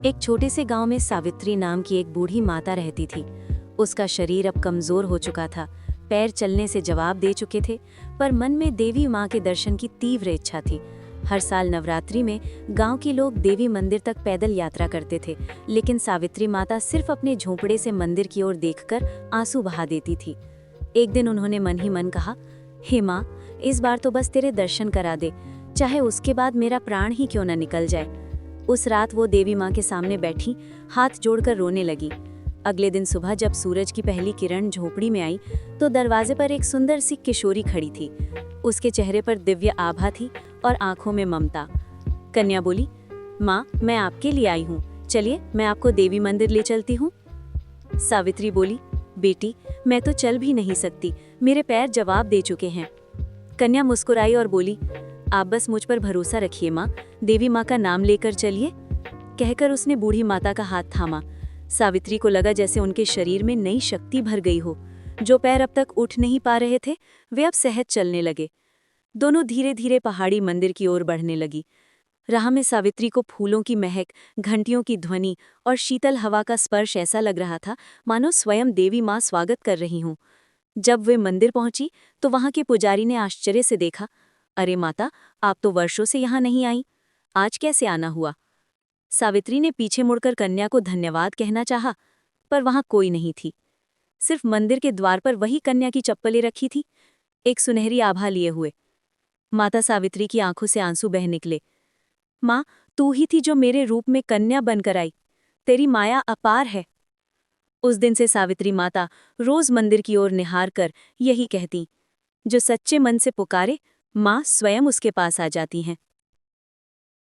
एक छोटे से गांव में सावित्री नाम की एक बूढ़ी माता रहती थी। उसका शरीर अब कमजोर हो चुका था, पैर चलने से जवाब दे चुके थे, पर मन में देवी माँ के दर्शन की तीव्र इच्छा थी। हर साल नवरात्रि में गांव के लोग देवी मंदिर तक पैदल यात्रा करते थे, लेकिन सावित्री माता सिर्फ अपने झोंपड़े से मंदिर की ओर देखकर आंसू बहा देती थी। एक दिन उन्होंने मन ही मन कहा, हे माँ, इस बार तो बस तेरे दर्शन करा दे, चाहे उसके बाद मेरा प्राण ही क्यों न निकल जाए। उस रात वो देवी माँ के सामने बैठी हाथ जोड़कर रोने लगी। अगले दिन सुबह जब सूरज की पहली किरण झोपड़ी में आई तो दरवाजे पर एक सुंदर सी किशोरी खड़ी थी। उसके चेहरे पर दिव्य आभा थी और आंखों में ममता। कन्या बोली, माँ, मैं आपके लिए आई हूँ, चलिए मैं आपको देवी मंदिर ले चलती हूँ। सावित्री बोली, बेटी, मैं तो चल भी नहीं सकती, मेरे पैर जवाब दे चुके हैं। कन्या मुस्कुराई और बोली, आप बस मुझ पर भरोसा रखिए माँ, देवी माँ का नाम लेकर चलिए। कहकर उसने बूढ़ी माता का हाथ थामा। सावित्री को लगा जैसे उनके शरीर में नई शक्ति भर गई हो। जो पैर अब तक उठ नहीं पा रहे थे वे अब सहज चलने लगे। दोनों धीरे धीरे पहाड़ी मंदिर की ओर बढ़ने लगी। राह में सावित्री को फूलों की महक, घंटियों की ध्वनि और शीतल हवा का स्पर्श ऐसा लग रहा था मानो स्वयं देवी माँ स्वागत कर रही हूँ। जब वे मंदिर पहुंची तो वहां के पुजारी ने आश्चर्य से देखा, अरे माता, आप तो वर्षों से यहाँ नहीं आई, आज कैसे आना हुआ। सावित्री ने पीछे मुड़कर कन्या को धन्यवाद कहना चाहा, पर वहां कोई नहीं थी। सिर्फ मंदिर के द्वार पर वही कन्या की चप्पलें रखी थी, एक सुनहरी आभा लिए हुए। माता सावित्री की आंखों से आंसू बह निकले। माँ, तू ही थी जो मेरे रूप में कन्या बनकर आई, तेरी माया अपार है। उस दिन से सावित्री माता रोज मंदिर की ओर निहार कर यही कहती, जो सच्चे मन से पुकारे, माँ स्वयं उसके पास आ जाती हैं।